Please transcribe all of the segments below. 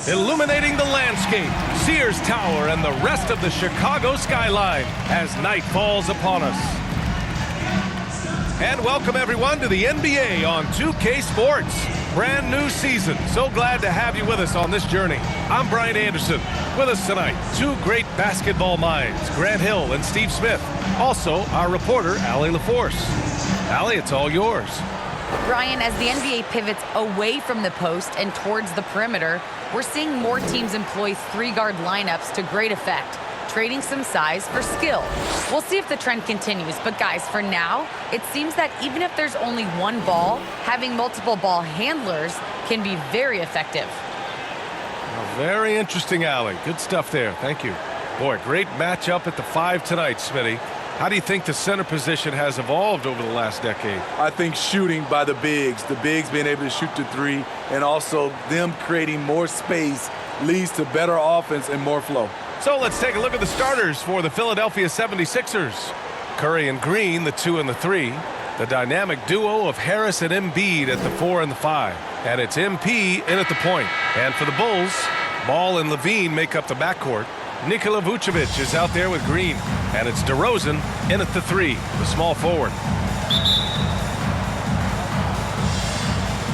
illuminating the landscape, Sears Tower, and the rest of the Chicago skyline as night falls upon us. And welcome everyone to the NBA on 2K Sports. Brand new season. So glad to have you with us on this journey. I'm Brian Anderson. With us tonight, two great basketball minds, Grant Hill and Steve Smith. Also, our reporter, Allie LaForce. Allie, it's all yours. Brian, as the NBA pivots away from the post and towards the perimeter, we're seeing more teams employ three-guard lineups to great effect, trading some size for skill. We'll see if the trend continues, but guys, for now, it seems that even if there's only one ball, having multiple ball handlers can be very effective. Well, very interesting, Allie. Good stuff there. Thank you. Boy, great matchup at the 5 tonight, Smitty. How do you think the center position has evolved over the last decade? I think shooting by the bigs being able to shoot the three, and also them creating more space leads to better offense and more flow. So let's take a look at the starters for the Philadelphia 76ers. Curry and Green, the 2 and the 3. The dynamic duo of Harris and Embiid at the 4 and the 5. And it's MP in at the point. And for the Bulls, Ball and Levine make up the backcourt. Nikola Vucevic is out there with Green. And it's DeRozan in at the 3, the small forward.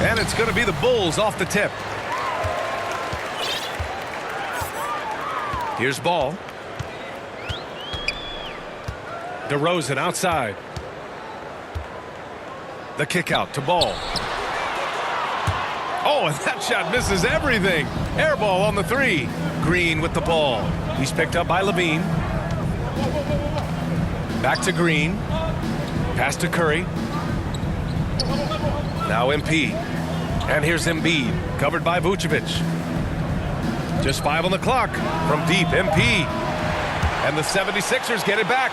And it's going to be the Bulls off the tip. Here's Ball. DeRozan outside. The kick out to Ball. Oh, and that shot misses everything. Air ball on the 3. Green with the ball. He's picked up by Levine. Back to Green. Pass to Curry. Now MP. And here's Embiid, covered by Vucevic. Just 5 on the clock. From deep, MP. And the 76ers get it back.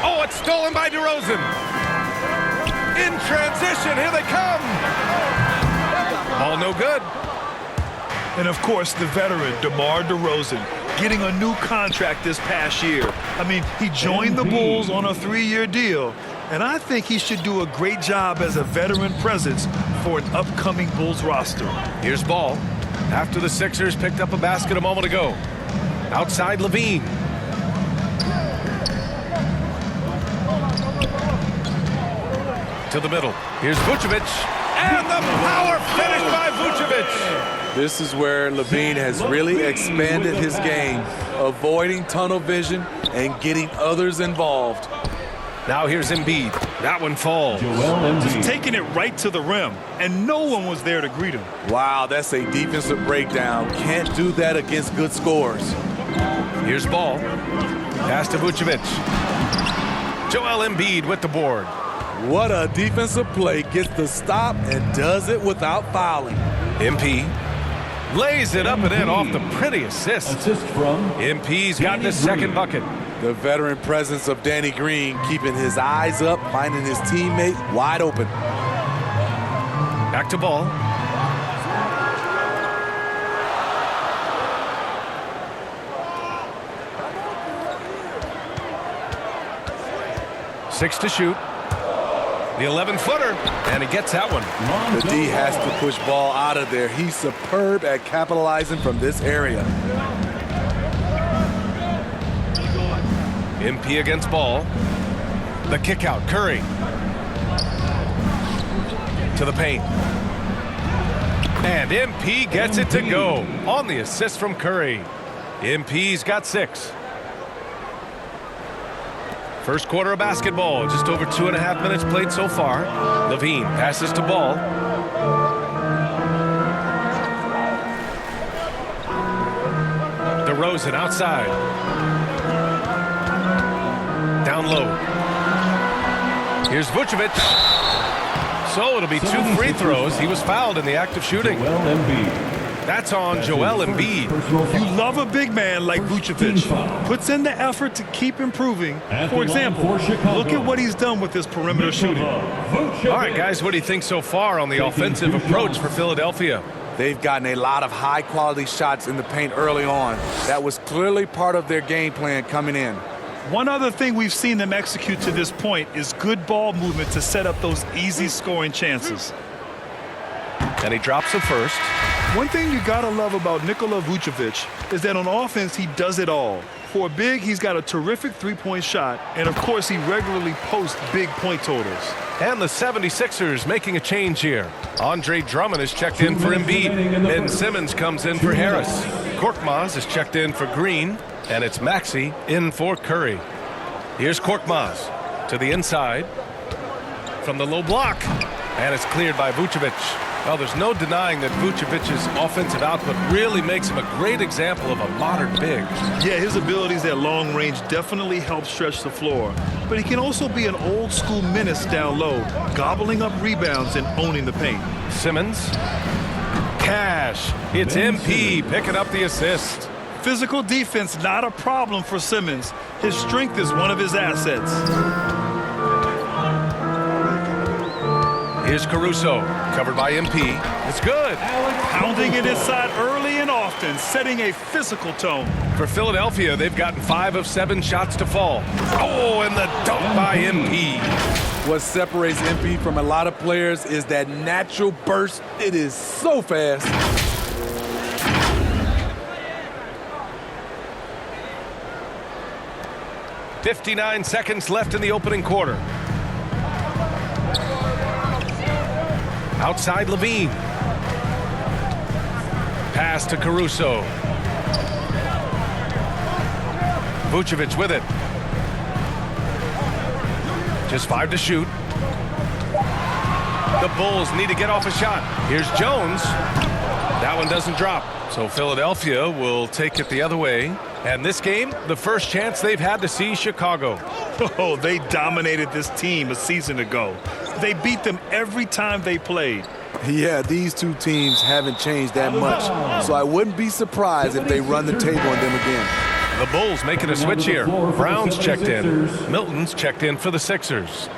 Oh, it's stolen by DeRozan. In transition, here they come. Ball no good. And of course, the veteran, DeMar DeRozan, getting a new contract this past year. I mean, he joined the Bulls on a 3-year deal, and I think he should do a great job as a veteran presence for an upcoming Bulls roster. Here's Ball. After the Sixers picked up a basket a moment ago. Outside Levine. To the middle. Here's Vucevic. And the power finish by Vucevic. This is where Levine has really expanded his game, avoiding tunnel vision and getting others involved. Now here's Embiid. That one falls. Just taking it right to the rim, and no one was there to greet him. Wow, that's a defensive breakdown. Can't do that against good scores. Here's Ball. Pass to Vucevic. Joel Embiid with the board. What a defensive play. Gets the stop and does it without fouling. MP lays it up and in off the pretty assist. MP's got the second bucket. The veteran presence of Danny Green, keeping his eyes up, finding his teammate wide open. Back to Ball. Six to shoot. The 11-footer, and he gets that one. The D has to push Ball out of there. He's superb at capitalizing from this area. MP against Ball. The kick out, Curry. To the paint. And MP gets it to go on the assist from Curry. MP's got 6. First quarter of basketball, just over 2.5 minutes played so far. Levine passes to Ball. DeRozan outside. Down low. Here's Vucevic. So it'll be 2 free throws. He was fouled in the act of shooting. That's on Joel Embiid. You love a big man like Vucevic. Puts in the effort to keep improving. For example, look at what he's done with his perimeter shooting. All right, guys, what do you think so far on the offensive approach for Philadelphia? They've gotten a lot of high-quality shots in the paint early on. That was clearly part of their game plan coming in. One other thing we've seen them execute to this point is good ball movement to set up those easy scoring chances. And he drops the first. One thing you gotta love about Nikola Vucevic is that on offense, he does it all. For a big, he's got a terrific three-point shot, and of course, he regularly posts big point totals. And the 76ers making a change here. Andre Drummond is checked in for Embiid. Ben Simmons comes in for Harris. Korkmaz is checked in for Green, and it's Maxey in for Curry. Here's Korkmaz to the inside from the low block, and it's cleared by Vucevic. Well, there's no denying that Vucevic's offensive output really makes him a great example of a modern big. Yeah, his abilities at long range definitely help stretch the floor. But he can also be an old-school menace down low, gobbling up rebounds and owning the paint. Simmons. Cash. It's MP picking up the assist. Physical defense, not a problem for Simmons. His strength is one of his assets. Here's Caruso, covered by MP. It's good. Pounding it inside early and often, setting a physical tone. For Philadelphia, they've gotten 5 of 7 shots to fall. Oh, and the dunk by MP. What separates MP from a lot of players is that natural burst. It is so fast. "59 seconds left in the opening quarter. Outside Levine. Pass to Caruso. Vucevic with it. Just 5 to shoot. The Bulls need to get off a shot. Here's Jones. That one doesn't drop. So Philadelphia will take it the other way. And this game, the first chance they've had to see Chicago. Oh, they dominated this team a season ago. They beat them every time they played. Yeah, these two teams haven't changed that much. So I wouldn't be surprised if they run the table on them again. The Bulls making a switch here. Brown's checked in. Milton's checked in for the Sixers.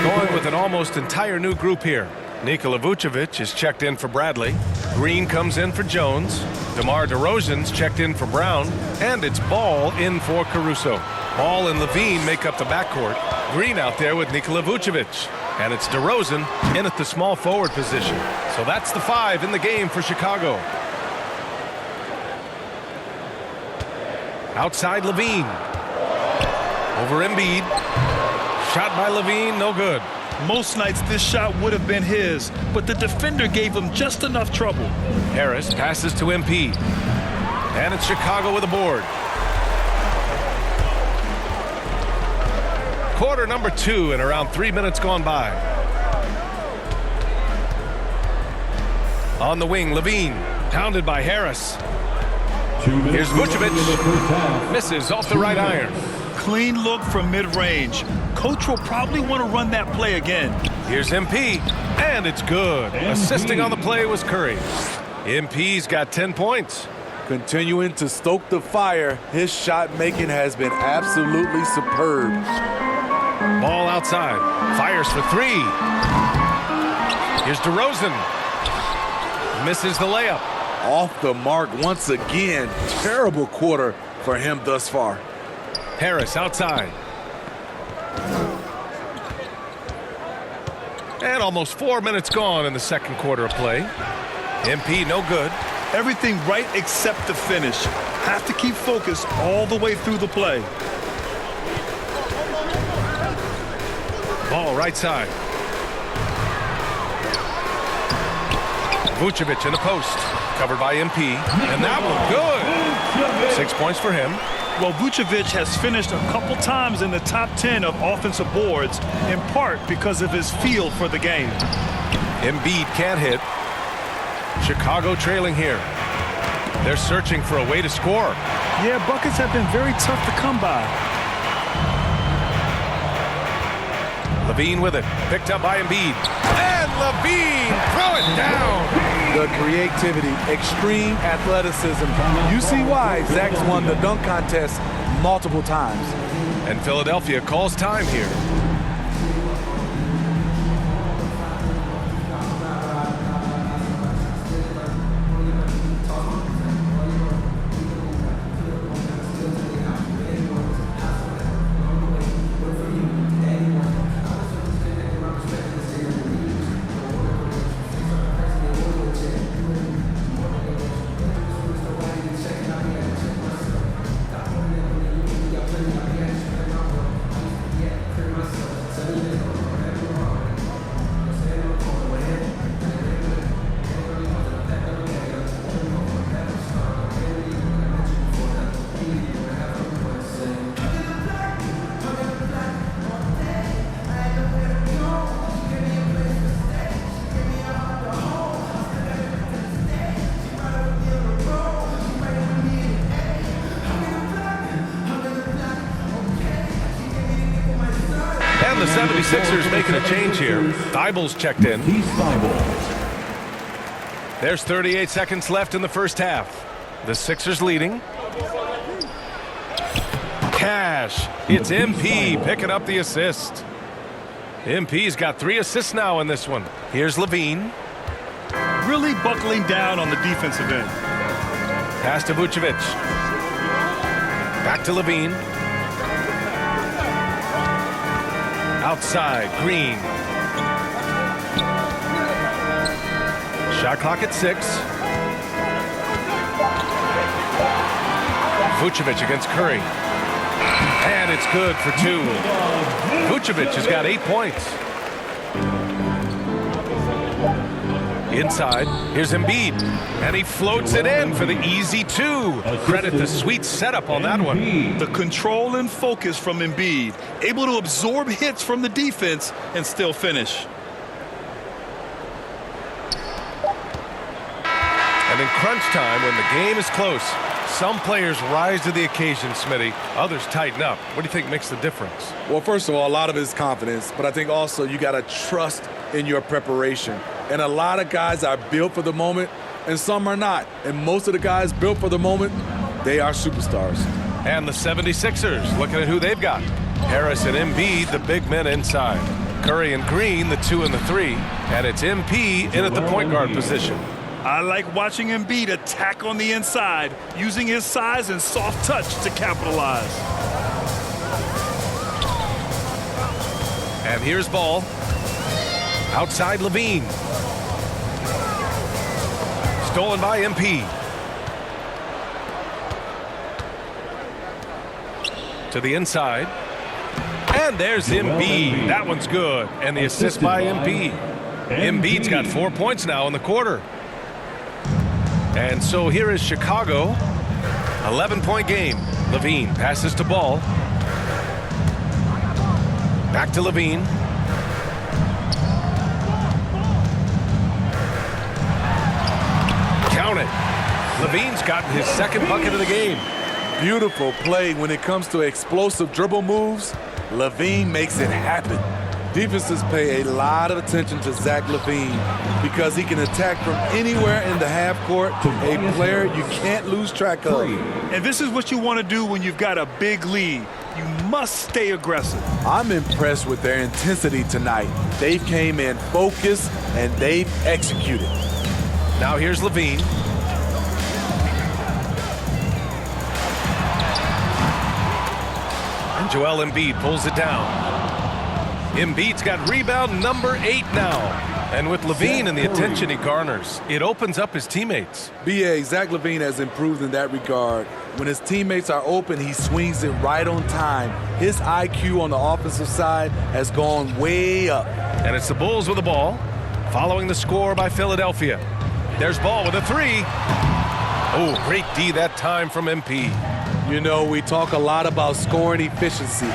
Going with an almost entire new group here. Nikola Vucevic is checked in for Bradley. Green comes in for Jones. DeMar DeRozan's checked in for Brown. And it's Ball in for Caruso. Ball and Levine make up the backcourt. Green out there with Nikola Vucevic. And it's DeRozan in at the small forward position. So that's the 5 in the game for Chicago. Outside Levine. Over Embiid. Shot by Levine, no good. Most nights this shot would have been his, but the defender gave him just enough trouble. Harris passes to MP. And it's Chicago with a board. Quarter number 2 and around 3 minutes gone by. On the wing, Levine. Pounded by Harris. Here's Vucevic. Misses off the right iron. Clean look from mid-range. Coach will probably want to run that play again. Here's MP, and it's good. Assisting on the play was Curry. MP's got 10 points. Continuing to stoke the fire, his shot making has been absolutely superb. Ball outside. Fires for 3. Here's DeRozan. Misses the layup. Off the mark once again. Terrible quarter for him thus far. Harris outside. And almost 4 minutes gone in the second quarter of play. MP no good. Everything right except the finish. Have to keep focused all the way through the play. Ball right side. Vucevic in the post. Covered by MP. And that one good. 6 points for him. Well, Vucevic has finished a couple times in the top 10 of offensive boards, in part because of his feel for the game. Embiid can't hit. Chicago trailing here. They're searching for a way to score. Yeah, buckets have been very tough to come by. Levine with it. Picked up by Embiid. And Levine throw it down. The creativity, extreme athleticism. You see why Zach's won the dunk contest multiple times. And Philadelphia calls time here. And the 76ers making a change here. Thibault's checked in. There's 38 seconds left in the first half. The Sixers leading. Cash. It's MP picking up the assist. MP's got 3 assists now in this one. Here's Levine. Really buckling down on the defensive end. Pass to Vucevic. Back to Levine. Outside, Green. Shot clock at 6. Vucevic against Curry. And it's good for 2. Vucevic has got 8 points. Inside, here's Embiid. And he floats it in for the easy 2. Credit the sweet setup on that one. The control and focus from Embiid. Able to absorb hits from the defense and still finish. And in crunch time, when the game is close, some players rise to the occasion, Smitty. Others tighten up. What do you think makes the difference? Well, first of all, a lot of it is confidence, but I think also you got to trust in your preparation. And a lot of guys are built for the moment, and some are not. And most of the guys built for the moment, they are superstars. And the 76ers, looking at who they've got. Harris and Embiid, the big men inside. Curry and Green, the 2 and the 3. And it's MP in at the point guard position. I like watching Embiid attack on the inside, using his size and soft touch to capitalize. And here's Ball. Outside Levine. Stolen by MP. To the inside. And there's Embiid. That one's good. And the assist by MP. Embiid's got 4 points now in the quarter. And so here is Chicago. 11-point game. Levine passes to Ball. Back to Levine. Count it. Levine's gotten his second bucket of the game. Beautiful play when it comes to explosive dribble moves. Levine makes it happen. Defenses pay a lot of attention to Zach Levine because he can attack from anywhere in the half court, a player you can't lose track of. And this is what you want to do when you've got a big lead. You must stay aggressive. I'm impressed with their intensity tonight. They came in focused and they've executed. Now here's Levine. And Joel Embiid pulls it down. Embiid's got rebound number 8 now. And with Levine and the attention he garners, it opens up his teammates. B.A. Zach Levine has improved in that regard. When his teammates are open, he swings it right on time. His IQ on the offensive side has gone way up. And it's the Bulls with the ball, following the score by Philadelphia. There's Ball with a 3. Oh, great D that time from MP. You know, we talk a lot about scoring efficiency.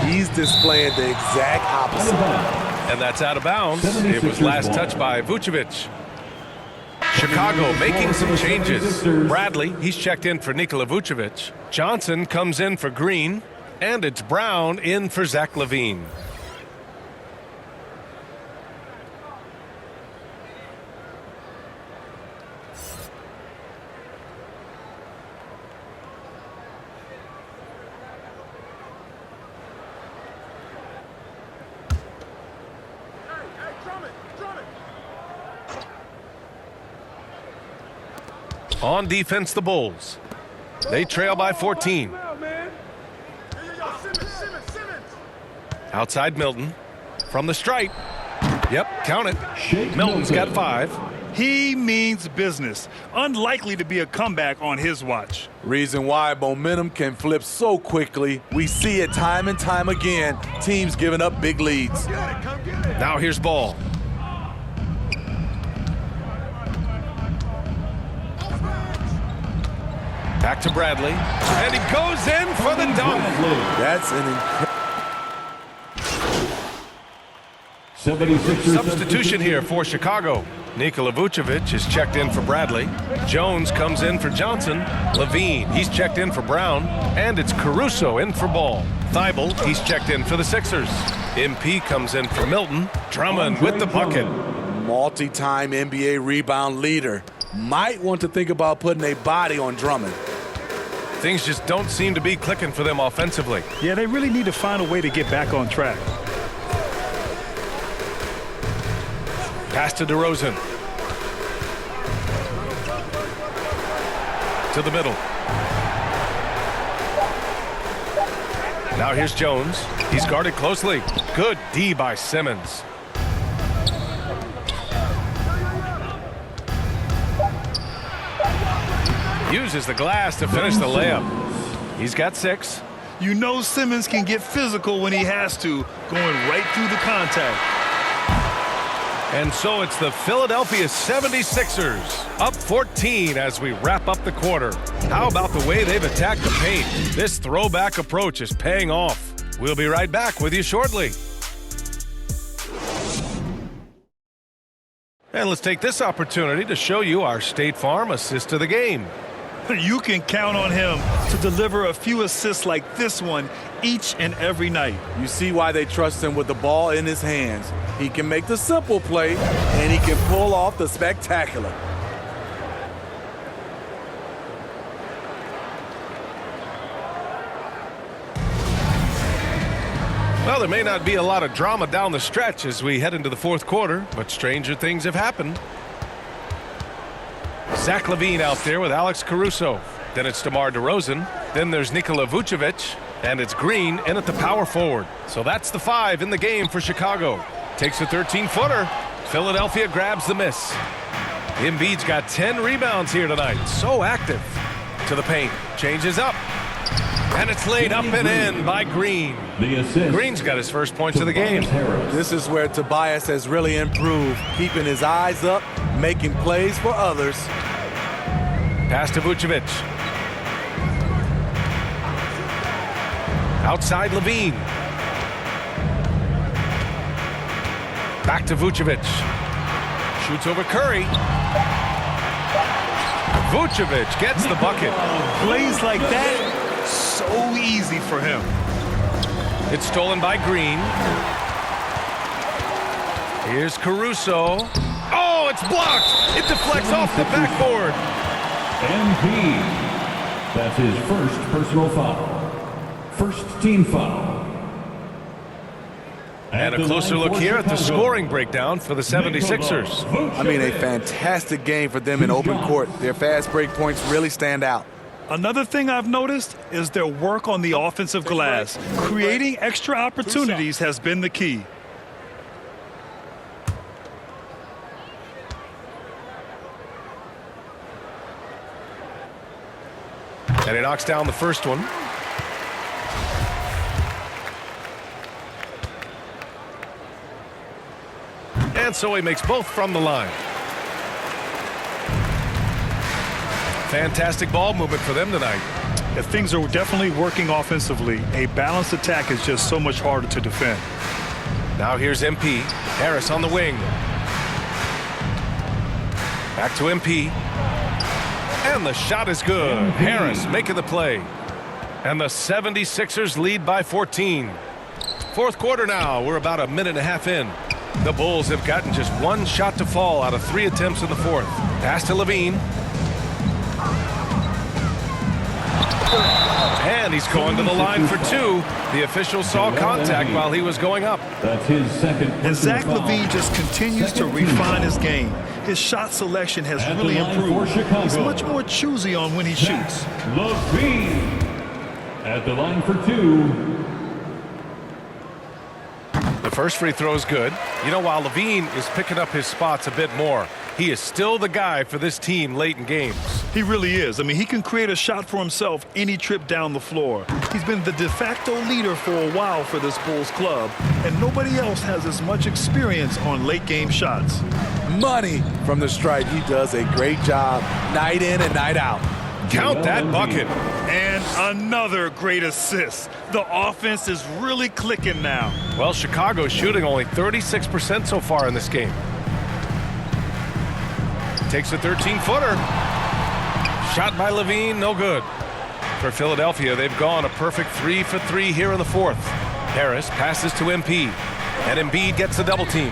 He's displaying the exact opposite. And that's out of bounds. It was last touched by Vucevic. Chicago making some changes. Bradley, he's checked in for Nikola Vucevic. Johnson comes in for Green. And it's Brown in for Zach Levine. On defense, the Bulls. They trail by 14. Outside Milton. From the stripe. Yep, count it. Milton's got 5. He means business. Unlikely to be a comeback on his watch. Reason why momentum can flip so quickly. We see it time and time again. Teams giving up big leads. Now here's Ball. Back to Bradley. And he goes in for the dunk. That's an incredible Substitution here for Chicago. Nikola Vucevic is checked in for Bradley. Jones comes in for Johnson. Levine, he's checked in for Brown. And it's Caruso in for Ball. Thibault, he's checked in for the Sixers. MP comes in for Milton. Drummond with the bucket. Multi-time NBA rebound leader. Might want to think about putting a body on Drummond. Things just don't seem to be clicking for them offensively. Yeah, they really need to find a way to get back on track. Pass to DeRozan. To the middle. Now here's Jones. He's guarded closely. Good D by Simmons. Uses the glass to finish the layup. He's got 6. You know Simmons can get physical when he has to, going right through the contact. And so it's the Philadelphia 76ers up 14 as we wrap up the quarter. How about the way they've attacked the paint? This throwback approach is paying off. We'll be right back with you shortly. And let's take this opportunity to show you our State Farm assist of the game. You can count on him to deliver a few assists like this one each and every night. You see why they trust him with the ball in his hands. He can make the simple play, and he can pull off the spectacular. Well, there may not be a lot of drama down the stretch as we head into the fourth quarter, but stranger things have happened. Zach LaVine out there with Alex Caruso. Then it's DeMar DeRozan. Then there's Nikola Vucevic. And it's Green in at the power forward. So that's the 5 in the game for Chicago. Takes a 13-footer. Philadelphia grabs the miss. Embiid's got 10 rebounds here tonight. So active. To the paint. Changes up. And it's laid up and in by Green. Green's got his first points of the game. This is where Tobias has really improved, keeping his eyes up, making plays for others. Pass to Vucevic. Outside Levine. Back to Vucevic. Shoots over Curry. Vucevic gets the bucket. Plays like that, so easy for him. It's stolen by Green. Here's Caruso. Oh, it's blocked. It deflects off the backboard. MP. That's his first personal foul. First team foul. And a closer look here at the scoring breakdown for the 76ers. I mean, a fantastic game for them in open court. Their fast break points really stand out. Another thing I've noticed is their work on the offensive glass. Creating extra opportunities has been the key. And he knocks down the first one. And so he makes both from the line. Fantastic ball movement for them tonight. If things are definitely working offensively, a balanced attack is just so much harder to defend. Now here's MP. Harris on the wing. Back to MP. And the shot is good. Harris making the play. And the 76ers lead by 14. Fourth quarter now. We're about a minute and a half in. The Bulls have gotten just one shot to fall out of 3 attempts in the fourth. Pass to Levine. And he's going to the line for 2. The official saw contact while he was going up. That's his second. And Zach LaVine just continues to refine his game. His shot selection has really improved. He's much more choosy on when he shoots. LaVine at the line for 2. The first free throw is good. You know, while Levine is picking up his spots a bit more, he is still the guy for this team late in games. He really is. I mean, he can create a shot for himself any trip down the floor. He's been the de facto leader for a while for this Bulls club, and nobody else has as much experience on late game shots. Money from the stripe. He does a great job night in and night out. Count that bucket. And another great assist. The offense is really clicking now. Well, Chicago's shooting only 36% so far in this game. Takes a 13-footer. Shot by Levine, no good. For Philadelphia, they've gone a perfect 3 for 3 here in the fourth. Harris passes to MP, and Embiid gets a double team.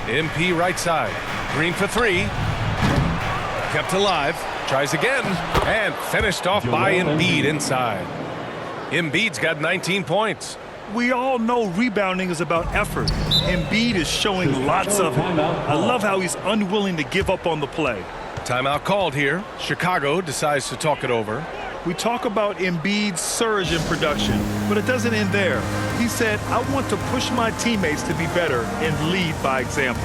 MP right side. Green for 3. Kept alive. Tries again. And finished off by Embiid inside. Embiid's got 19 points. We all know rebounding is about effort. Embiid is showing lots of it. I love how he's unwilling to give up on the play. Timeout called here. Chicago decides to talk it over. We talk about Embiid's surge in production, but it doesn't end there. He said, I want to push my teammates to be better and lead by example.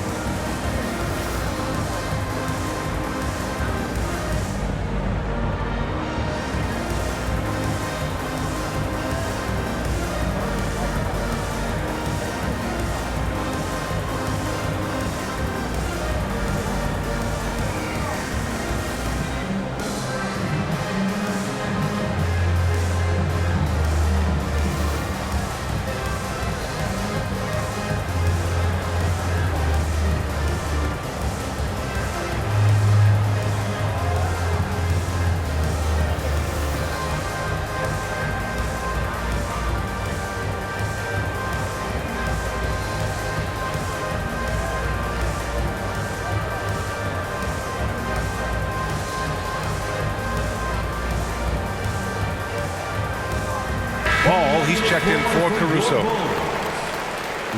Ball, he's checked in for Caruso.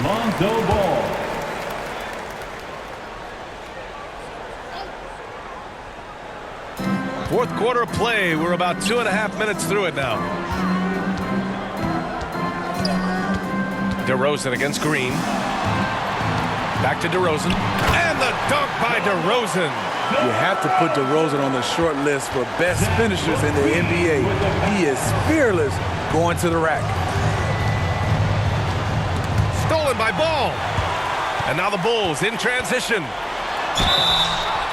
Lonzo Ball. Fourth quarter play. We're about 2.5 minutes through it now. DeRozan against Green. Back to DeRozan. And the dunk by DeRozan. You have to put DeRozan on the short list for best finishers in the NBA. He is fearless going to the rack. Stolen by Ball. And now the Bulls in transition.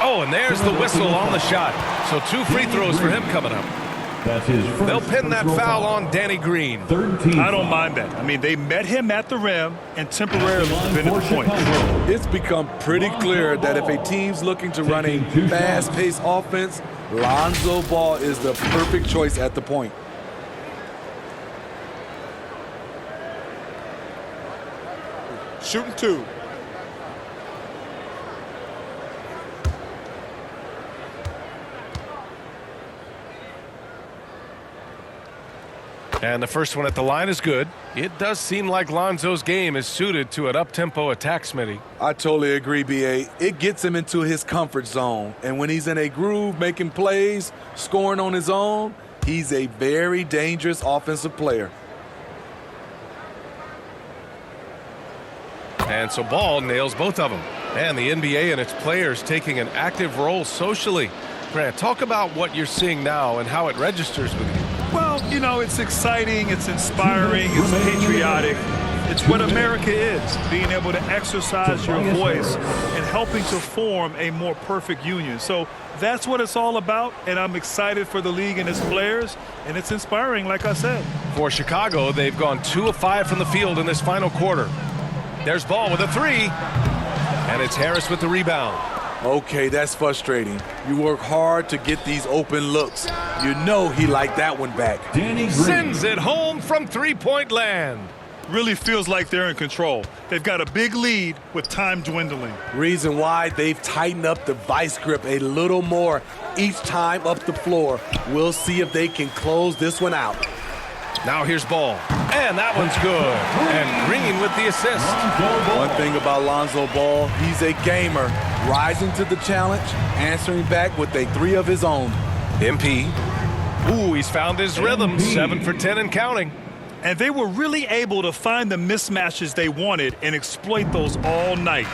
Oh, and there's the whistle on the shot. So 2 free throws for him coming up. That's his first. They'll pin that foul on Danny Green. 13. I don't mind that. I mean, they met him at the rim and temporarily prevented the point. It's become pretty clear that if a team's looking to run a fast-paced offense, Lonzo Ball is the perfect choice at the point. Shooting 2. And the first one at the line is good. It does seem like Lonzo's game is suited to an up-tempo attack, Smitty. I totally agree, B.A. It gets him into his comfort zone. And when he's in a groove, making plays, scoring on his own, he's a very dangerous offensive player. And so Ball nails both of them. And the NBA and its players taking an active role socially. Grant, talk about what you're seeing now and how it registers with you. Well, you know, it's exciting, it's inspiring, it's patriotic. It's what America is, being able to exercise your voice and helping to form a more perfect union. So that's what it's all about, and I'm excited for the league and its players, and it's inspiring, like I said. For Chicago, they've gone 2 of 5 from the field in this final quarter. There's Ball with a 3, and it's Harris with the rebound. Okay, that's frustrating. You work hard to get these open looks. You know he liked that one back. Danny Green. Sends it home from three-point land. Really feels like they're in control. They've got a big lead with time dwindling. Reason why they've tightened up the vice grip a little more each time up the floor. We'll see if they can close this one out. Now here's Ball. And that one's good. And Green with the assist. One thing about Lonzo Ball, he's a gamer. Rising to the challenge, answering back with a 3 of his own. MP. Ooh, he's found his rhythm. 7 for 10 and counting. And they were really able to find the mismatches they wanted and exploit those all night.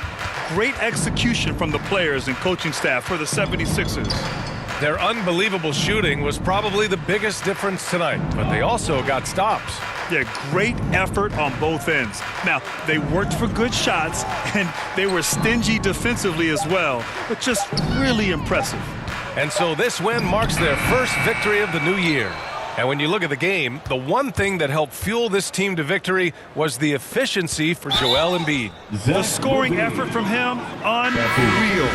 Great execution from the players and coaching staff for the 76ers. Their unbelievable shooting was probably the biggest difference tonight, but they also got stops. Yeah, great effort on both ends. Now, they worked for good shots, and they were stingy defensively as well, but just really impressive. And so this win marks their first victory of the new year. And when you look at the game, the one thing that helped fuel this team to victory was the efficiency for Joel Embiid. The scoring effort from him, unreal.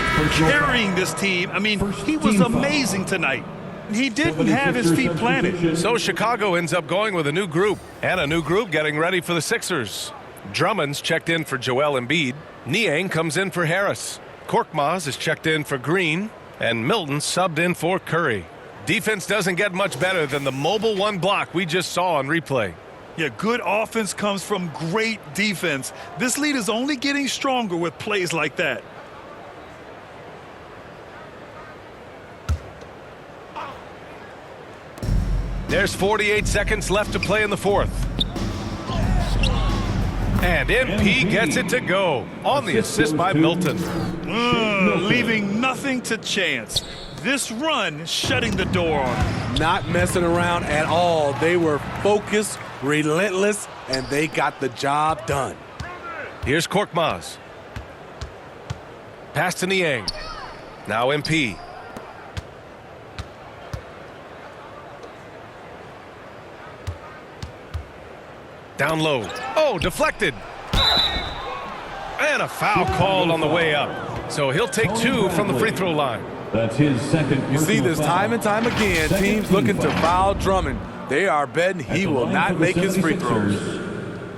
Carrying this team. I mean, he was amazing tonight. He didn't have his feet planted. So Chicago ends up going with a new group, and a new group getting ready for the Sixers. Drummond's checked in for Joel Embiid. Niang comes in for Harris. Korkmaz is checked in for Green, and Milton subbed in for Curry. Defense doesn't get much better than the mobile one block we just saw on replay. Yeah, good offense comes from great defense. This lead is only getting stronger with plays like that. There's 48 seconds left to play in the fourth. And MP gets it to go on the assist by Milton. Leaving nothing to chance. This run shutting the door on him. Not messing around at all. They were focused, relentless, and they got the job done. Here's Korkmaz. Pass to Niang. Now MP. Down low. Oh, deflected. And a foul called on the way up. So he'll take 2 from the free throw line. That's his second. You see this time and time again. Teams looking to foul Drummond. They are betting he will not make his free throws.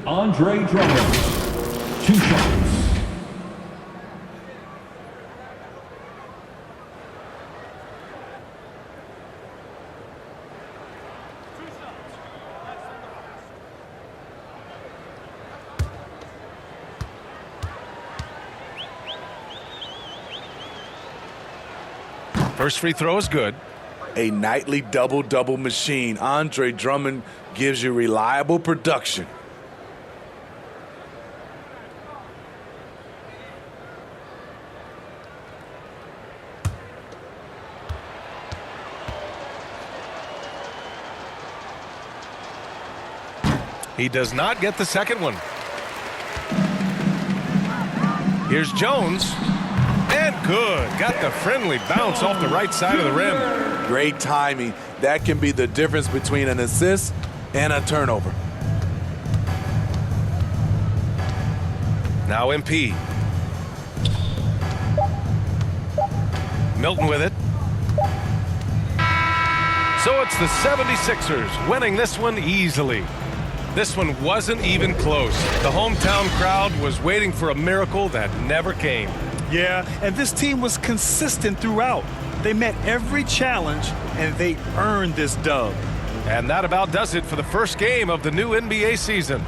Andre Drummond. 2 shots. First free throw is good. A nightly double-double machine. Andre Drummond gives you reliable production. He does not get the second one. Here's Jones. And good. Got the friendly bounce off the right side of the rim. Great timing. That can be the difference between an assist and a turnover. Now MP. Milton with it. So it's the 76ers winning this one easily. This one wasn't even close. The hometown crowd was waiting for a miracle that never came. Yeah, and this team was consistent throughout. They met every challenge, and they earned this dub. And that about does it for the first game of the new NBA season.